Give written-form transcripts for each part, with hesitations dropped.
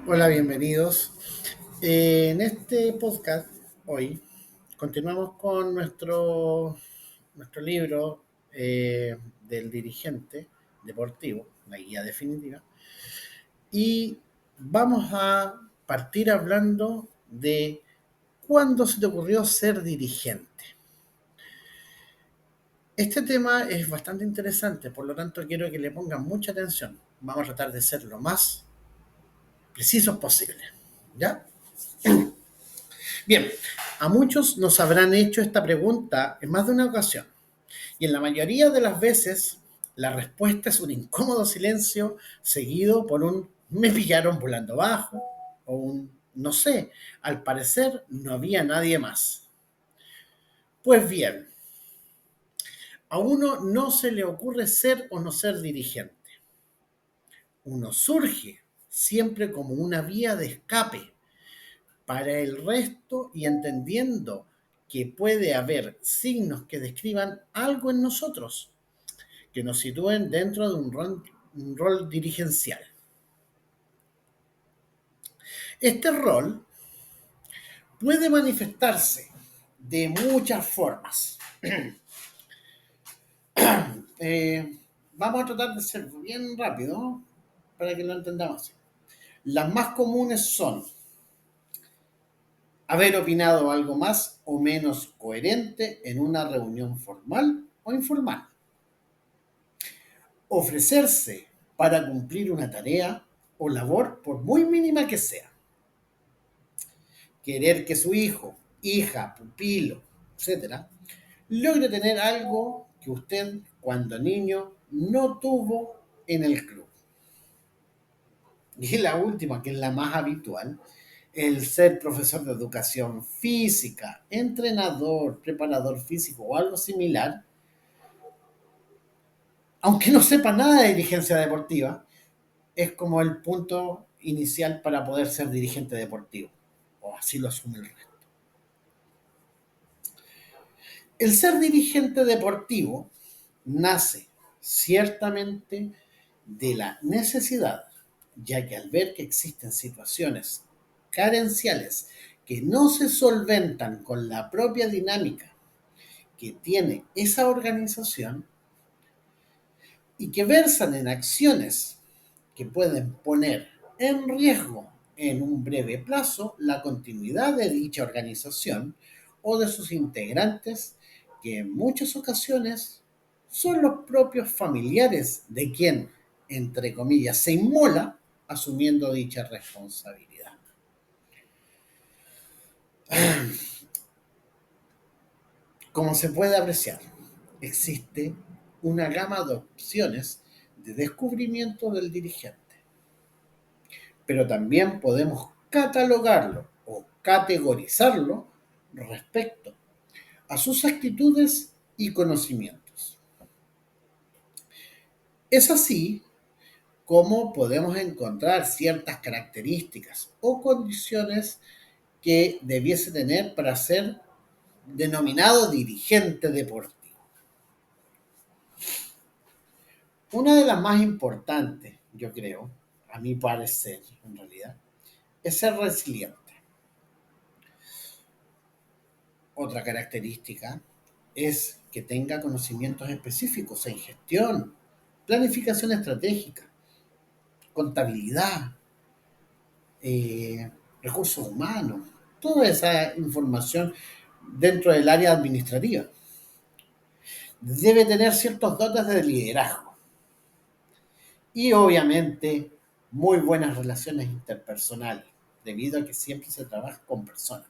Hola, bienvenidos. En este podcast, hoy, continuamos con nuestro libro del dirigente deportivo, la guía definitiva, y vamos a partir hablando de cuándo se te ocurrió ser dirigente. Este tema es bastante interesante, por lo tanto quiero que le pongan mucha atención. Vamos a tratar de ser lo más precisos posible. ¿Ya? Bien, a muchos nos habrán hecho esta pregunta en más de una ocasión y en la mayoría de las veces la respuesta es un incómodo silencio seguido por un me pillaron volando bajo o un no sé, al parecer no había nadie más. Pues bien, a uno no se le ocurre ser o no ser dirigente. Uno surge siempre como una vía de escape para el resto y entendiendo que puede haber signos que describan algo en nosotros, que nos sitúen dentro de un rol dirigencial. Este rol puede manifestarse de muchas formas. Vamos a tratar de ser bien rápido para que lo entendamos. Las más comunes son haber opinado algo más o menos coherente en una reunión formal o informal, ofrecerse para cumplir una tarea o labor por muy mínima que sea, querer que su hijo, hija, pupilo, etcétera, logre tener algo que usted cuando niño no tuvo en el club. Y la última, que es la más habitual, el ser profesor de educación física, entrenador, preparador físico o algo similar, aunque no sepa nada de dirigencia deportiva, es como el punto inicial para poder ser dirigente deportivo, o así lo asume el resto. El ser dirigente deportivo nace ciertamente de la necesidad, ya que al ver que existen situaciones carenciales que no se solventan con la propia dinámica que tiene esa organización y que versan en acciones que pueden poner en riesgo en un breve plazo la continuidad de dicha organización o de sus integrantes, que en muchas ocasiones son los propios familiares de quien, entre comillas, se inmola asumiendo dicha responsabilidad. Como se puede apreciar, existe una gama de opciones de descubrimiento del dirigente, pero también podemos catalogarlo o categorizarlo respecto a sus actitudes y conocimientos. Es así como podemos encontrar ciertas características o condiciones que debiese tener para ser denominado dirigente deportivo. Una de las más importantes, yo creo, a mi parecer, en realidad, es ser resiliente. Otra característica es que tenga conocimientos específicos en gestión, planificación estratégica, contabilidad, recursos humanos, toda esa información dentro del área administrativa. Debe tener ciertos dotes de liderazgo y obviamente muy buenas relaciones interpersonales, debido a que siempre se trabaja con personas,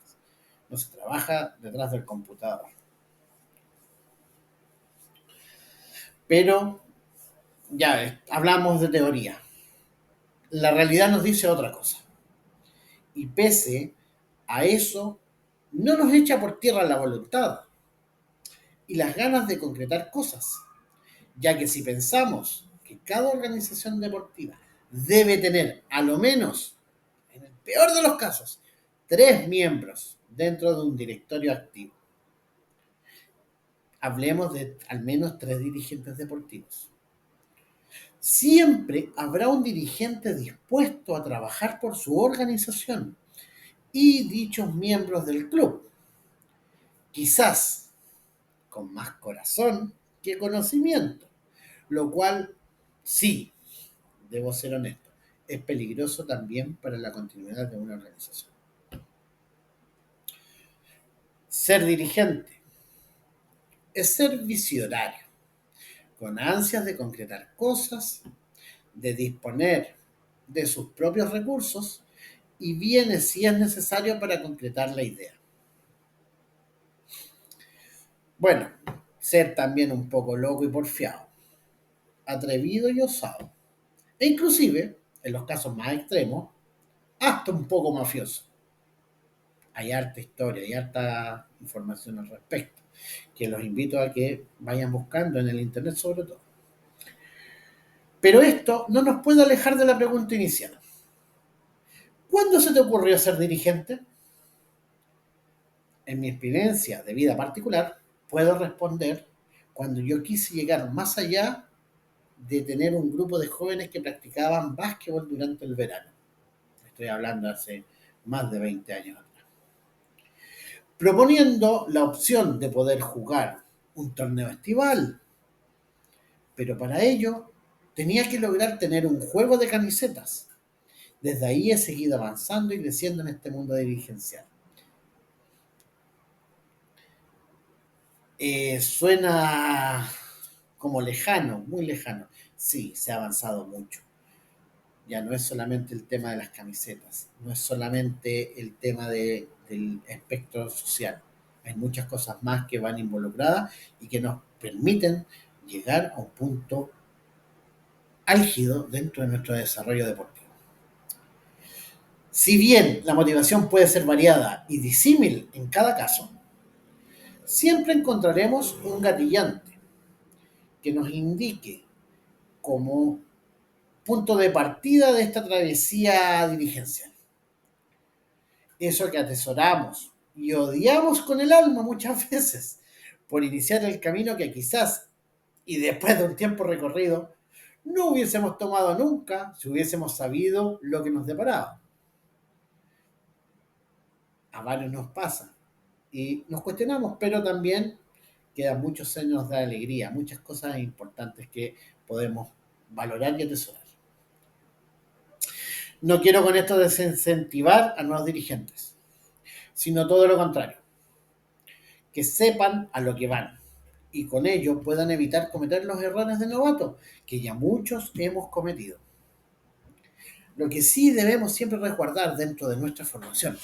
no se trabaja detrás del computador. Pero ya hablamos de teoría. La realidad nos dice otra cosa. Y pese a eso, no nos echa por tierra la voluntad y las ganas de concretar cosas, ya que si pensamos que cada organización deportiva debe tener a lo menos, en el peor de los casos, 3 miembros dentro de un directorio activo, hablemos de al menos 3 dirigentes deportivos. Siempre habrá un dirigente dispuesto a trabajar por su organización y dichos miembros del club, quizás con más corazón que conocimiento, lo cual sí, debo ser honesto, es peligroso también para la continuidad de una organización. Ser dirigente es ser visionario, con ansias de concretar cosas, de disponer de sus propios recursos y bienes si es necesario para concretar la idea. Bueno, ser también un poco loco y porfiado, atrevido y osado, e inclusive, en los casos más extremos, hasta un poco mafioso. Hay harta historia, hay harta información al respecto, que los invito a que vayan buscando en el internet sobre todo. Pero esto no nos puede alejar de la pregunta inicial. ¿Cuándo se te ocurrió ser dirigente? En mi experiencia de vida particular, puedo responder cuando yo quise llegar más allá de tener un grupo de jóvenes que practicaban básquetbol durante el verano. Estoy hablando hace más de 20 años atrás. Proponiendo la opción de poder jugar un torneo estival, pero para ello tenía que lograr tener un juego de camisetas. Desde ahí he seguido avanzando y creciendo en este mundo dirigencial. Suena como lejano, muy lejano. Sí, se ha avanzado mucho. Ya no es solamente el tema de las camisetas, no es solamente el tema del espectro social. Hay muchas cosas más que van involucradas y que nos permiten llegar a un punto álgido dentro de nuestro desarrollo deportivo. Si bien la motivación puede ser variada y disímil en cada caso, siempre encontraremos un gatillante que nos indique como punto de partida de esta travesía dirigencial. Eso que atesoramos y odiamos con el alma muchas veces por iniciar el camino que quizás, y después de un tiempo recorrido, no hubiésemos tomado nunca si hubiésemos sabido lo que nos deparaba. A varios nos pasa y nos cuestionamos, pero también quedan muchos años de alegría, muchas cosas importantes que podemos valorar y atesorar. No quiero con esto desincentivar a nuevos dirigentes, sino todo lo contrario, que sepan a lo que van y con ello puedan evitar cometer los errores de novato que ya muchos hemos cometido. Lo que sí debemos siempre resguardar dentro de nuestra formación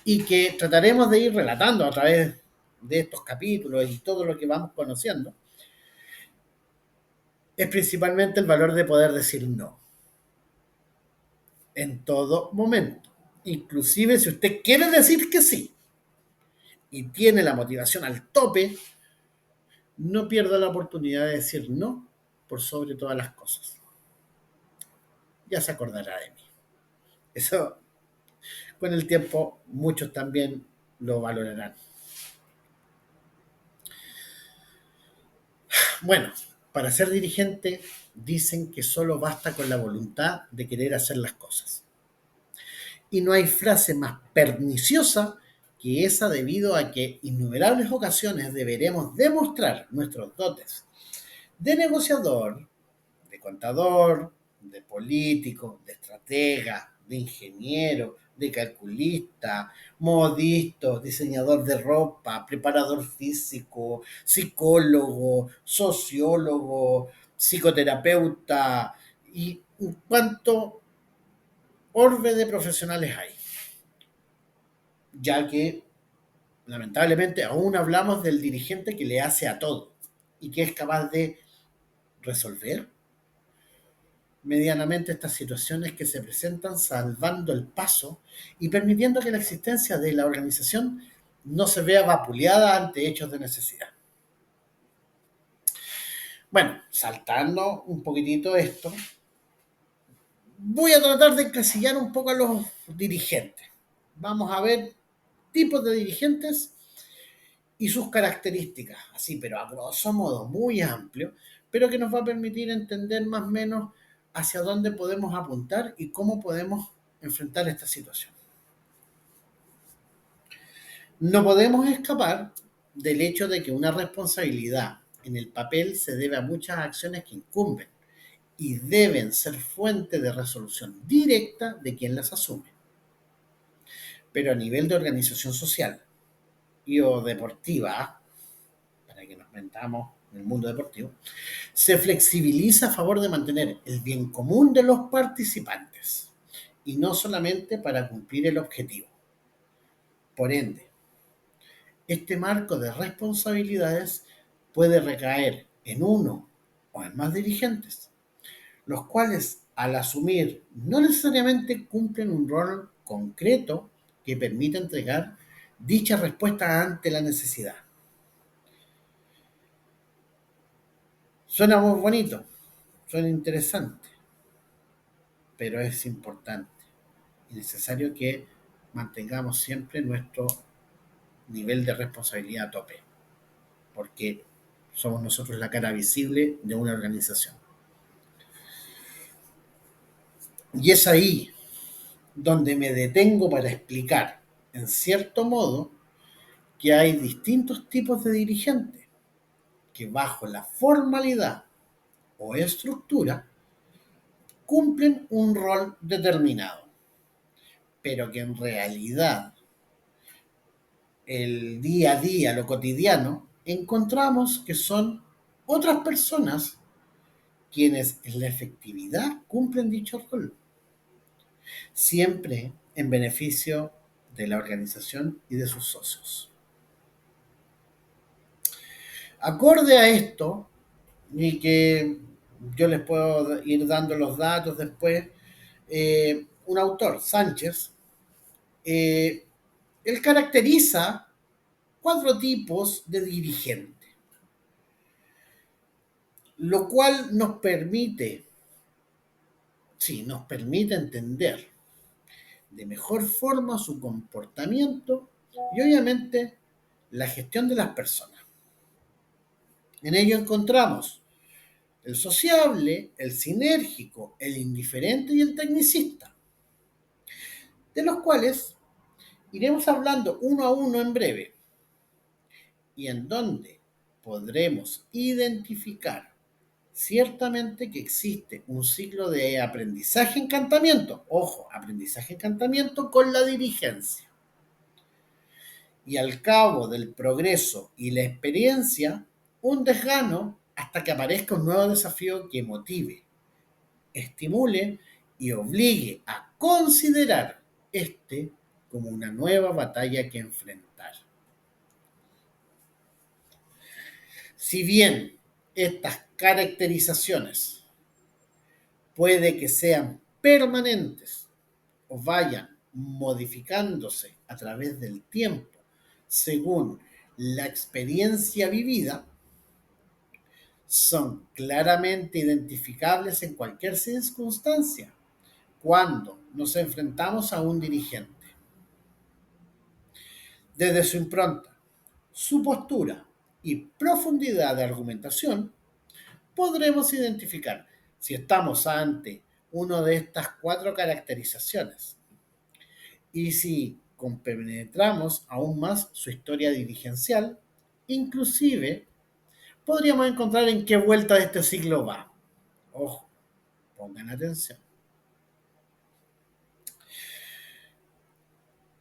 y que trataremos de ir relatando a través de estos capítulos y todo lo que vamos conociendo, es principalmente el valor de poder decir no en todo momento. Inclusive si usted quiere decir que sí y tiene la motivación al tope, no pierda la oportunidad de decir no por sobre todas las cosas. Ya se acordará de mí. Eso con el tiempo muchos también lo valorarán. Bueno, para ser dirigente dicen que solo basta con la voluntad de querer hacer las cosas. Y no hay frase más perniciosa que esa debido a que innumerables ocasiones deberemos demostrar nuestros dotes de negociador, de contador, de político, de estratega, de ingeniero, de calculista, modisto, diseñador de ropa, preparador físico, psicólogo, sociólogo, psicoterapeuta y cuánto orbe de profesionales hay, ya que lamentablemente aún hablamos del dirigente que le hace a todo y que es capaz de resolver medianamente estas situaciones que se presentan, salvando el paso y permitiendo que la existencia de la organización no se vea vapuleada ante hechos de necesidad. Bueno, saltando un poquitito esto, voy a tratar de encasillar un poco a los dirigentes. Vamos a ver tipos de dirigentes y sus características, así, pero a grosso modo, muy amplio, pero que nos va a permitir entender más o menos hacia dónde podemos apuntar y cómo podemos enfrentar esta situación. No podemos escapar del hecho de que una responsabilidad en el papel se debe a muchas acciones que incumben y deben ser fuente de resolución directa de quien las asume. Pero a nivel de organización social y o deportiva, para que nos metamos en el mundo deportivo, se flexibiliza a favor de mantener el bien común de los participantes y no solamente para cumplir el objetivo. Por ende, este marco de responsabilidades puede recaer en uno o en más dirigentes, los cuales al asumir no necesariamente cumplen un rol concreto que permita entregar dicha respuesta ante la necesidad. Suena muy bonito, suena interesante, pero es importante y necesario que mantengamos siempre nuestro nivel de responsabilidad a tope, porque somos nosotros la cara visible de una organización. Y es ahí donde me detengo para explicar, en cierto modo, que hay distintos tipos de dirigentes que bajo la formalidad o estructura cumplen un rol determinado, pero que en realidad el día a día, lo cotidiano, encontramos que son otras personas quienes en la efectividad cumplen dicho rol, siempre en beneficio de la organización y de sus socios. Acorde a esto, y que yo les puedo ir dando los datos después, un autor, Sánchez, eh, él caracteriza 4 tipos de dirigente, lo cual nos permite entender de mejor forma su comportamiento y obviamente la gestión de las personas. En ello encontramos el sociable, el sinérgico, el indiferente y el tecnicista, de los cuales iremos hablando uno a uno en breve y en donde podremos identificar ciertamente que existe un ciclo de aprendizaje-encantamiento, ojo, aprendizaje-encantamiento con la dirigencia. Y al cabo del progreso y la experiencia, un desgano hasta que aparezca un nuevo desafío que motive, estimule y obligue a considerar este como una nueva batalla que enfrentar. Si bien estas caracterizaciones puede que sean permanentes o vayan modificándose a través del tiempo según la experiencia vivida, son claramente identificables en cualquier circunstancia cuando nos enfrentamos a un dirigente. Desde su impronta, su postura y profundidad de argumentación, podremos identificar si estamos ante una de estas 4 caracterizaciones y si compenetramos aún más su historia dirigencial, inclusive podríamos encontrar en qué vuelta de este ciclo va. Ojo, pongan atención.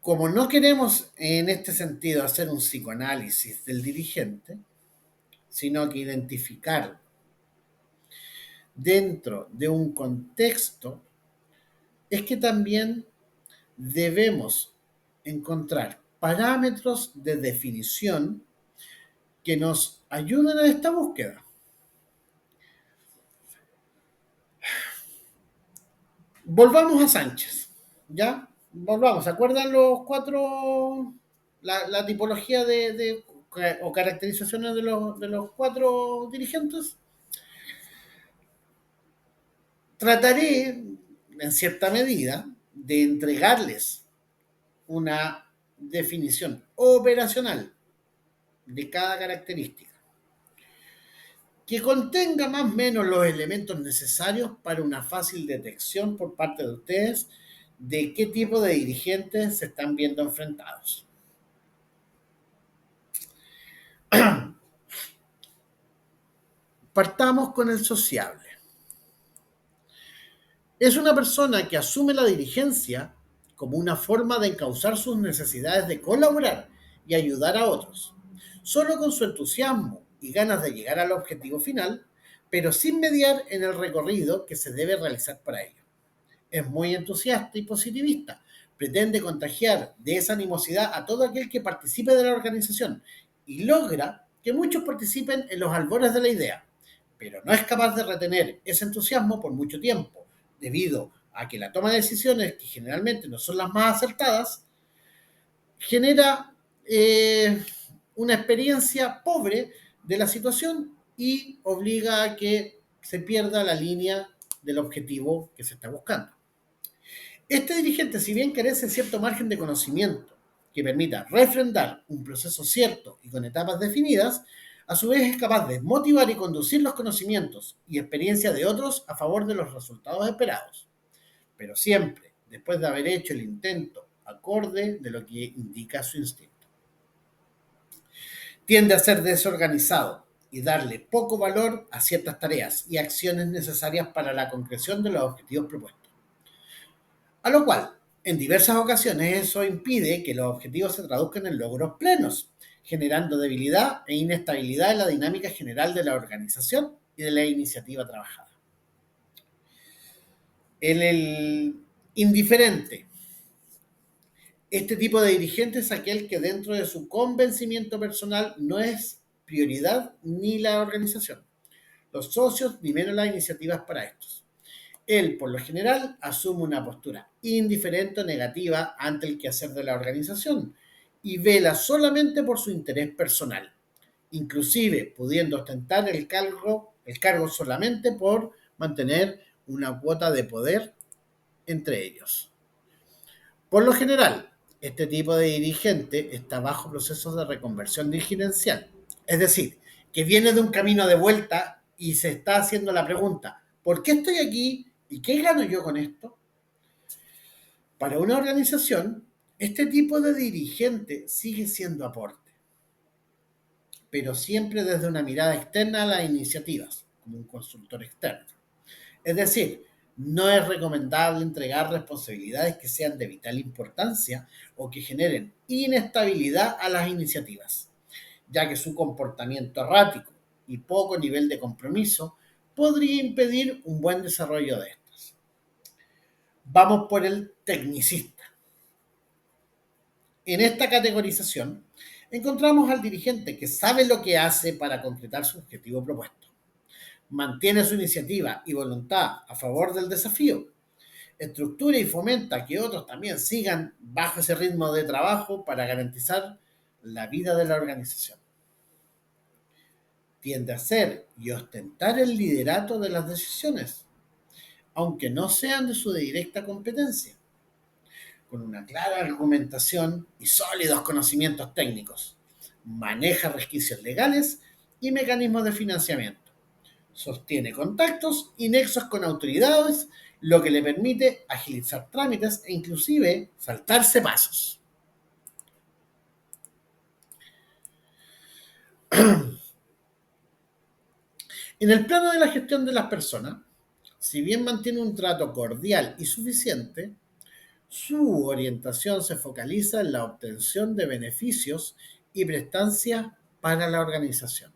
Como no queremos en este sentido hacer un psicoanálisis del dirigente, sino que identificar dentro de un contexto, es que también debemos encontrar parámetros de definición que nos ayuden a esta búsqueda. Volvamos a Sánchez, ¿ya? Volvamos, ¿se acuerdan los 4, la tipología o caracterizaciones de los 4 dirigentes? Trataré, en cierta medida, de entregarles una definición operacional de cada característica. que contenga más o menos los elementos necesarios para una fácil detección por parte de ustedes de qué tipo de dirigentes se están viendo enfrentados. Partamos con el sociable. Es una persona que asume la dirigencia como una forma de encauzar sus necesidades de colaborar y ayudar a otros, solo con su entusiasmo y ganas de llegar al objetivo final, pero sin mediar en el recorrido que se debe realizar para ello. Es muy entusiasta y positivista, pretende contagiar de esa animosidad a todo aquel que participe de la organización y logra que muchos participen en los albores de la idea, pero no es capaz de retener ese entusiasmo por mucho tiempo, debido a que la toma de decisiones, que generalmente no son las más acertadas, genera una experiencia pobre de la situación y obliga a que se pierda la línea del objetivo que se está buscando. Este dirigente, si bien carece de cierto margen de conocimiento que permita refrendar un proceso cierto y con etapas definidas, a su vez es capaz de motivar y conducir los conocimientos y experiencia de otros a favor de los resultados esperados, pero siempre después de haber hecho el intento acorde de lo que indica su instinto. Tiende a ser desorganizado y darle poco valor a ciertas tareas y acciones necesarias para la concreción de los objetivos propuestos. A lo cual, en diversas ocasiones, eso impide que los objetivos se traduzcan en logros plenos, generando debilidad e inestabilidad en la dinámica general de la organización y de la iniciativa trabajada. En el indiferente, este tipo de dirigente es aquel que dentro de su convencimiento personal no es prioridad ni la organización, los socios ni menos las iniciativas para estos. Él, por lo general, asume una postura indiferente o negativa ante el quehacer de la organización y vela solamente por su interés personal, inclusive pudiendo ostentar el cargo solamente por mantener una cuota de poder entre ellos. Por lo general, este tipo de dirigente está bajo procesos de reconversión dirigencial, es decir, que viene de un camino de vuelta y se está haciendo la pregunta, ¿por qué estoy aquí y qué gano yo con esto? Para una organización, este tipo de dirigente sigue siendo aporte, pero siempre desde una mirada externa a las iniciativas, como un consultor externo. Es decir, no es recomendable entregar responsabilidades que sean de vital importancia o que generen inestabilidad a las iniciativas, ya que su comportamiento errático y poco nivel de compromiso podría impedir un buen desarrollo de estas. Vamos por el tecnicista. En esta categorización encontramos al dirigente que sabe lo que hace para concretar su objetivo propuesto, mantiene su iniciativa y voluntad a favor del desafío, estructura y fomenta que otros también sigan bajo ese ritmo de trabajo para garantizar la vida de la organización. Tiende a ser y ostentar el liderato de las decisiones, aunque no sean de su directa competencia, con una clara argumentación y sólidos conocimientos técnicos. Maneja resquicios legales y mecanismos de financiamiento. Sostiene contactos y nexos con autoridades, lo que le permite agilizar trámites e inclusive saltarse pasos. En el plano de la gestión de las personas, si bien mantiene un trato cordial y suficiente, su orientación se focaliza en la obtención de beneficios y prestancias para la organización,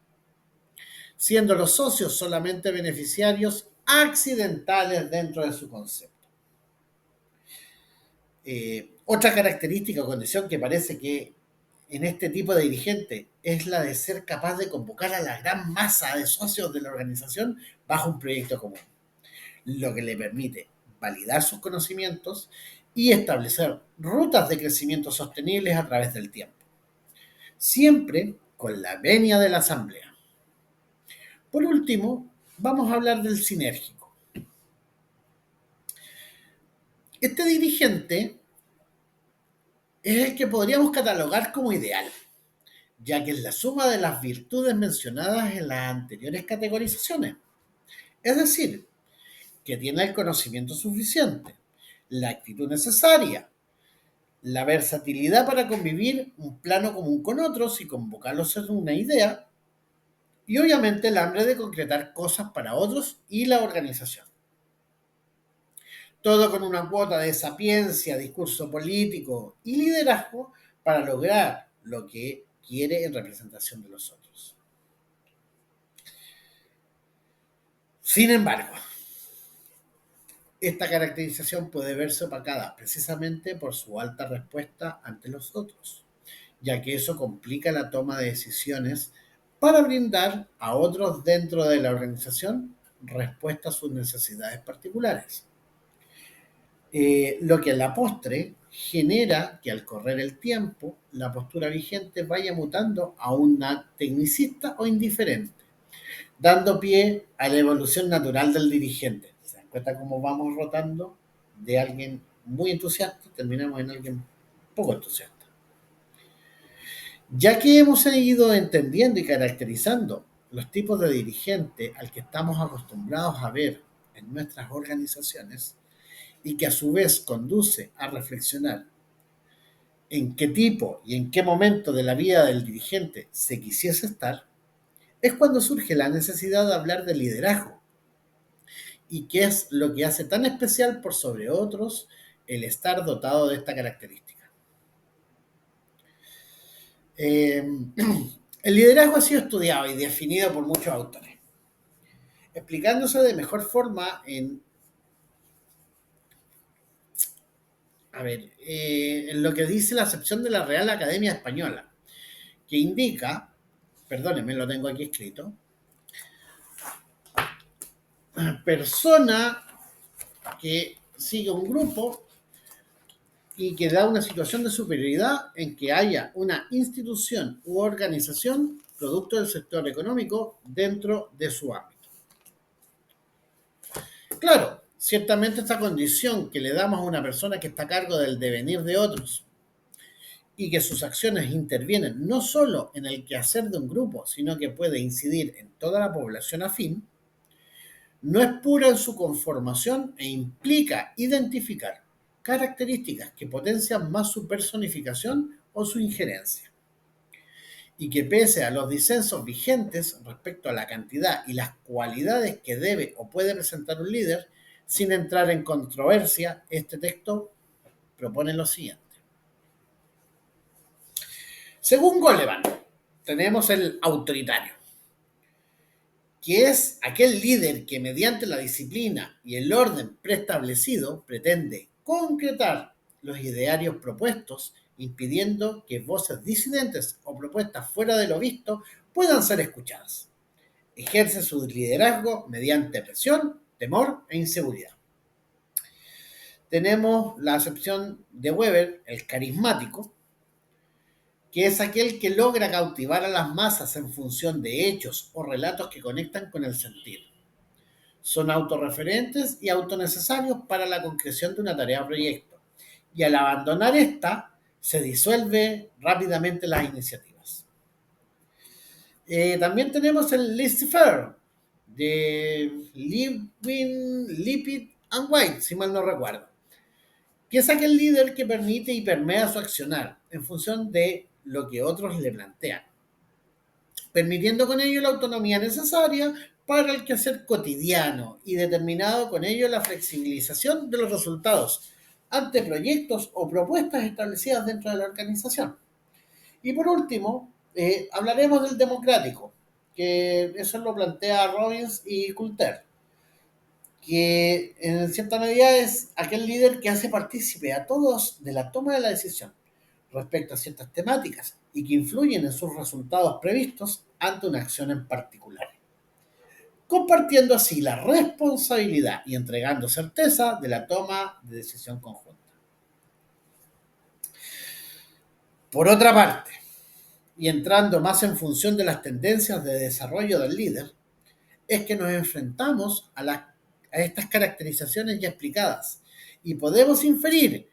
siendo los socios solamente beneficiarios accidentales dentro de su concepto. Otra característica o condición que parece que en este tipo de dirigente es la de ser capaz de convocar a la gran masa de socios de la organización bajo un proyecto común, lo que le permite validar sus conocimientos y establecer rutas de crecimiento sostenibles a través del tiempo, siempre con la venia de la asamblea. Por último, vamos a hablar del sinérgico. Este dirigente es el que podríamos catalogar como ideal. ya que es la suma de las virtudes mencionadas en las anteriores categorizaciones. Es decir, que tiene el conocimiento suficiente, la actitud necesaria, la versatilidad para convivir un plano común con otros y convocarlos en una idea, y obviamente el hambre de concretar cosas para otros y la organización. Todo con una cuota de sapiencia, discurso político y liderazgo para lograr lo que quiere en representación de los otros. Sin embargo, esta caracterización puede verse opacada precisamente por su alta respuesta ante los otros, ya que eso complica la toma de decisiones para brindar a otros dentro de la organización respuesta a sus necesidades particulares. Lo que a la postre genera que al correr el tiempo la postura vigente vaya mutando a una tecnicista o indiferente, dando pie a la evolución natural del dirigente. ¿Se dan cuenta cómo vamos rotando de alguien muy entusiasta, terminamos en alguien poco entusiasta? Ya que hemos ido entendiendo y caracterizando los tipos de dirigente al que estamos acostumbrados a ver en nuestras organizaciones y que a su vez conduce a reflexionar en qué tipo y en qué momento de la vida del dirigente se quisiese estar, es cuando surge la necesidad de hablar de liderazgo y qué es lo que hace tan especial por sobre otros el estar dotado de esta característica. Eh, el liderazgo ha sido estudiado y definido por muchos autores, explicándose de mejor forma en lo que dice la acepción de la Real Academia Española, que indica, perdónenme, lo tengo aquí escrito, persona que sigue un grupo y que da una situación de superioridad en que haya una institución u organización producto del sector económico dentro de su ámbito. Claro, ciertamente esta condición que le damos a una persona que está a cargo del devenir de otros y que sus acciones intervienen no solo en el quehacer de un grupo, sino que puede incidir en toda la población afín, no es pura en su conformación e implica identificar características que potencian más su personificación o su injerencia. Y que pese a los disensos vigentes respecto a la cantidad y las cualidades que debe o puede presentar un líder, sin entrar en controversia, este texto propone lo siguiente. Según Goleman, tenemos el autoritario, que es aquel líder que mediante la disciplina y el orden preestablecido pretende concretar los idearios propuestos, impidiendo que voces disidentes o propuestas fuera de lo visto puedan ser escuchadas. Ejerce su liderazgo mediante presión, temor e inseguridad. Tenemos la acepción de Weber, el carismático, que es aquel que logra cautivar a las masas en función de hechos o relatos que conectan con el sentir. Son autorreferentes y autonecesarios para la concreción de una tarea o proyecto. Y al abandonar esta, se disuelve rápidamente las iniciativas. También tenemos el laissez-faire de Lippitt and White, si mal no recuerdo, que es aquel líder que permite y permea su accionar en función de lo que otros le plantean, permitiendo con ello la autonomía necesaria para el quehacer cotidiano y determinado con ello la flexibilización de los resultados ante proyectos o propuestas establecidas dentro de la organización. Y por último, hablaremos del democrático, que eso lo plantea Robbins y Coulter, que en cierta medida es aquel líder que hace partícipe a todos de la toma de la decisión respecto a ciertas temáticas y que influyen en sus resultados previstos ante una acción en particular, compartiendo así la responsabilidad y entregando certeza de la toma de decisión conjunta. Por otra parte, y entrando más en función de las tendencias de desarrollo del líder, es que nos enfrentamos a estas caracterizaciones ya explicadas y podemos inferir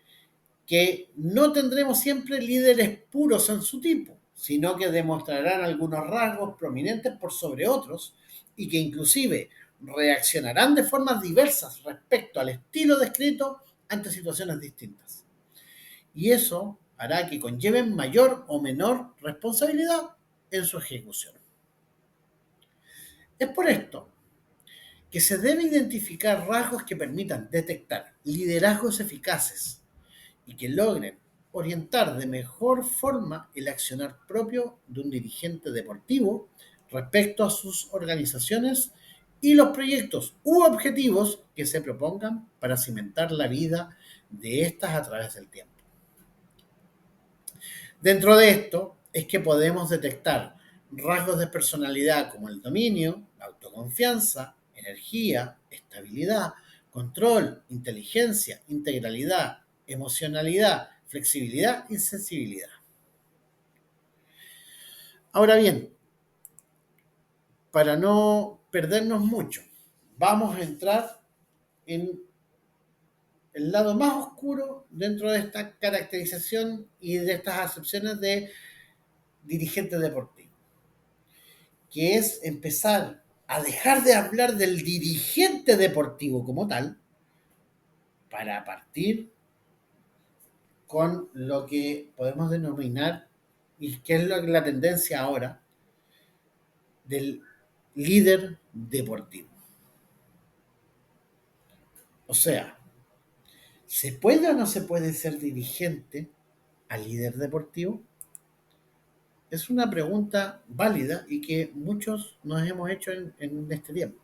que no tendremos siempre líderes puros en su tipo, sino que demostrarán algunos rasgos prominentes por sobre otros y que inclusive reaccionarán de formas diversas respecto al estilo descrito ante situaciones distintas. Y eso hará que conlleven mayor o menor responsabilidad en su ejecución. Es por esto que se debe identificar rasgos que permitan detectar liderazgos eficaces y que logren orientar de mejor forma el accionar propio de un dirigente deportivo respecto a sus organizaciones y los proyectos u objetivos que se propongan para cimentar la vida de estas a través del tiempo. Dentro de esto es que podemos detectar rasgos de personalidad como el dominio, la autoconfianza, energía, estabilidad, control, inteligencia, integralidad, emocionalidad, flexibilidad y sensibilidad. Ahora bien, para no perdernos mucho, vamos a entrar en el lado más oscuro dentro de esta caracterización y de estas acepciones de dirigente deportivo, que es empezar a dejar de hablar del dirigente deportivo como tal para partir con lo que podemos denominar, y que es la tendencia ahora, del líder deportivo. O sea, ¿se puede o no se puede ser dirigente a líder deportivo? Es una pregunta válida y que muchos nos hemos hecho en este tiempo.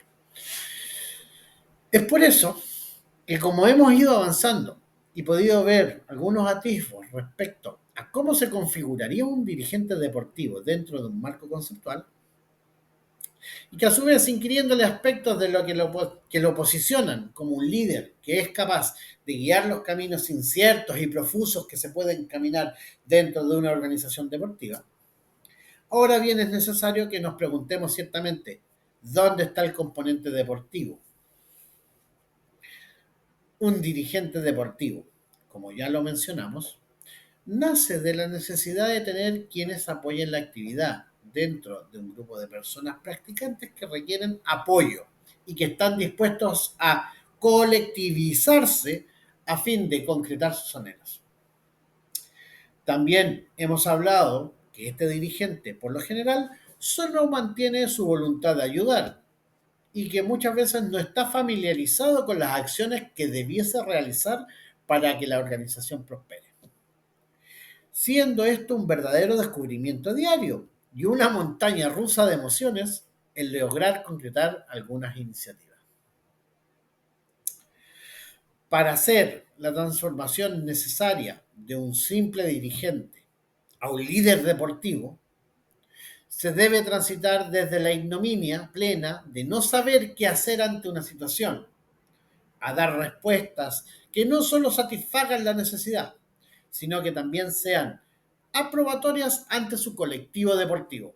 Es por eso que como hemos ido avanzando y podido ver algunos atisbos respecto a cómo se configuraría un dirigente deportivo dentro de un marco conceptual, y que a su vez inquiriéndole aspectos de lo que lo posicionan como un líder que es capaz de guiar los caminos inciertos y profusos que se pueden caminar dentro de una organización deportiva, ahora bien es necesario que nos preguntemos ciertamente, ¿dónde está el componente deportivo? Un dirigente deportivo, como ya lo mencionamos, nace de la necesidad de tener quienes apoyen la actividad dentro de un grupo de personas practicantes que requieren apoyo y que están dispuestos a colectivizarse a fin de concretar sus anhelos. También hemos hablado que este dirigente, por lo general, solo mantiene su voluntad de ayudar y que muchas veces no está familiarizado con las acciones que debiese realizar para que la organización prospere, siendo esto un verdadero descubrimiento diario y una montaña rusa de emociones el lograr concretar algunas iniciativas. Para hacer la transformación necesaria de un simple dirigente a un líder deportivo, se debe transitar desde la ignominia plena de no saber qué hacer ante una situación, a dar respuestas que no solo satisfagan la necesidad, sino que también sean aprobatorias ante su colectivo deportivo.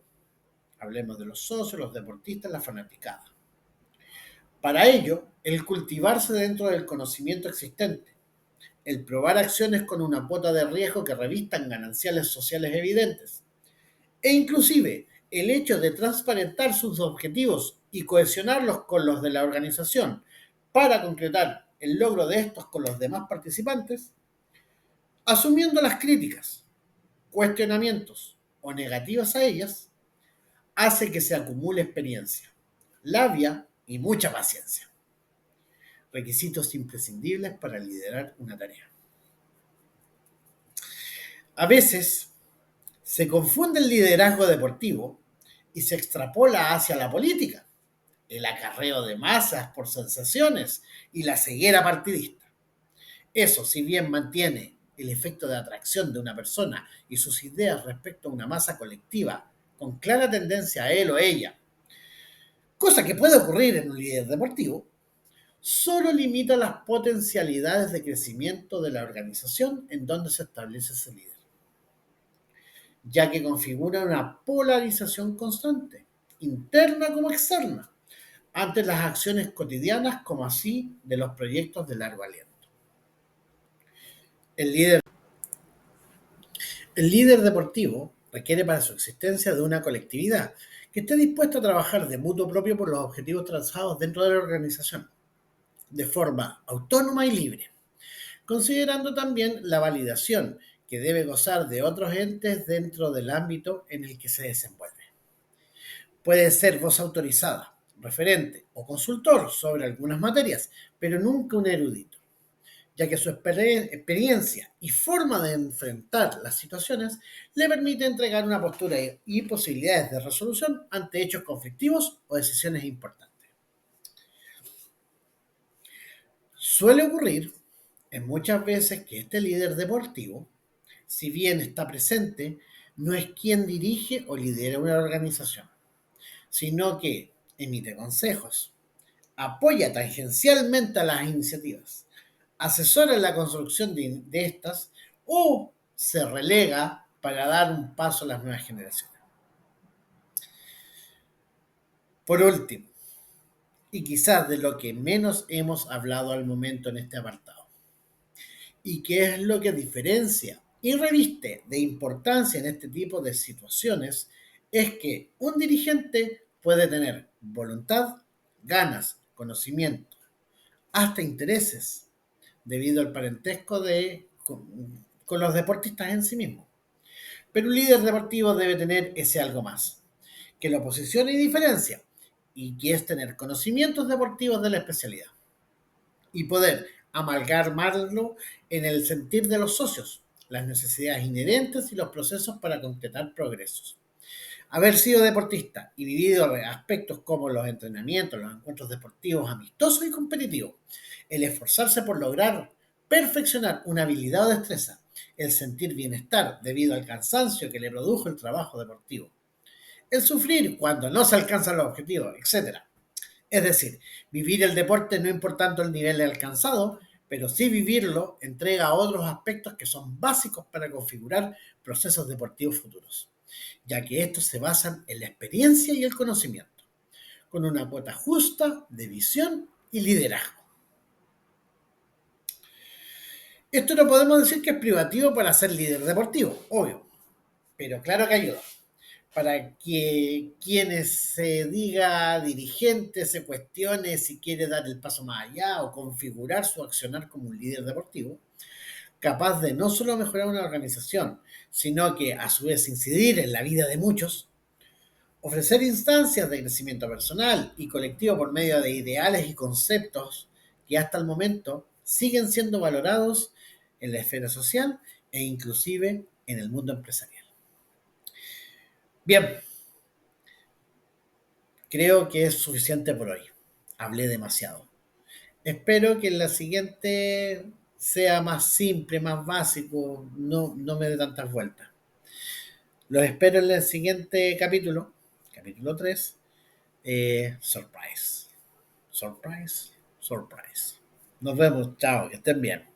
Hablemos de los socios, los deportistas, la fanaticada. Para ello, el cultivarse dentro del conocimiento existente, el probar acciones con una cuota de riesgo que revistan gananciales sociales evidentes, e inclusive el hecho de transparentar sus objetivos y cohesionarlos con los de la organización para concretar el logro de estos con los demás participantes, asumiendo las críticas, cuestionamientos o negativas a ellas, hace que se acumule experiencia, labia y mucha paciencia. Requisitos imprescindibles para liderar una tarea. A veces se confunde el liderazgo deportivo y se extrapola hacia la política, el acarreo de masas por sensaciones y la ceguera partidista. Eso, si bien mantiene el efecto de atracción de una persona y sus ideas respecto a una masa colectiva con clara tendencia a él o ella, cosa que puede ocurrir en un líder deportivo, solo limita las potencialidades de crecimiento de la organización en donde se establece ese líder, ya que configura una polarización constante, interna como externa, ante las acciones cotidianas como así de los proyectos de largo aliento. El líder, el líder deportivo requiere para su existencia de una colectividad que esté dispuesta a trabajar de mutuo propio por los objetivos trazados dentro de la organización, de forma autónoma y libre, considerando también la validación que debe gozar de otros entes dentro del ámbito en el que se desenvuelve. Puede ser voz autorizada, referente o consultor sobre algunas materias, pero nunca un erudito, ya que su experiencia y forma de enfrentar las situaciones le permite entregar una postura y posibilidades de resolución ante hechos conflictivos o decisiones importantes. Suele ocurrir en muchas veces que este líder deportivo, si bien está presente, no es quien dirige o lidera una organización, sino que emite consejos, apoya tangencialmente a las iniciativas, asesora en la construcción de estas o se relega para dar un paso a las nuevas generaciones. Por último, y quizás de lo que menos hemos hablado al momento en este apartado, y que es lo que diferencia y reviste de importancia en este tipo de situaciones, es que un dirigente puede tener voluntad, ganas, conocimiento, hasta intereses, debido al parentesco con los deportistas en sí mismos. Pero un líder deportivo debe tener ese algo más, que lo posicione y diferencia, y que es tener conocimientos deportivos de la especialidad y poder amalgamarlo en el sentir de los socios, las necesidades inherentes y los procesos para concretar progresos. Haber sido deportista y vivido aspectos como los entrenamientos, los encuentros deportivos amistosos y competitivos, el esforzarse por lograr perfeccionar una habilidad o destreza, el sentir bienestar debido al cansancio que le produjo el trabajo deportivo, el sufrir cuando no se alcanzan los objetivos, etcétera. Es decir, vivir el deporte no importando el nivel alcanzado, pero sí vivirlo entrega otros aspectos que son básicos para configurar procesos deportivos futuros, ya que estos se basan en la experiencia y el conocimiento, con una cuota justa de visión y liderazgo. Esto no podemos decir que es privativo para ser líder deportivo, obvio, pero claro que ayuda. Para que quienes se diga dirigente se cuestione si quiere dar el paso más allá o configurar su accionar como un líder deportivo, capaz de no solo mejorar una organización, sino que a su vez incidir en la vida de muchos, ofrecer instancias de crecimiento personal y colectivo por medio de ideales y conceptos que hasta el momento siguen siendo valorados en la esfera social e inclusive en el mundo empresarial. Bien, creo que es suficiente por hoy. Hablé demasiado. Espero que en la siguiente sea más simple, más básico, no me dé tantas vueltas. Los espero en el siguiente capítulo, capítulo 3. Surprise. Surprise. Surprise. Nos vemos. Chao. Que estén bien.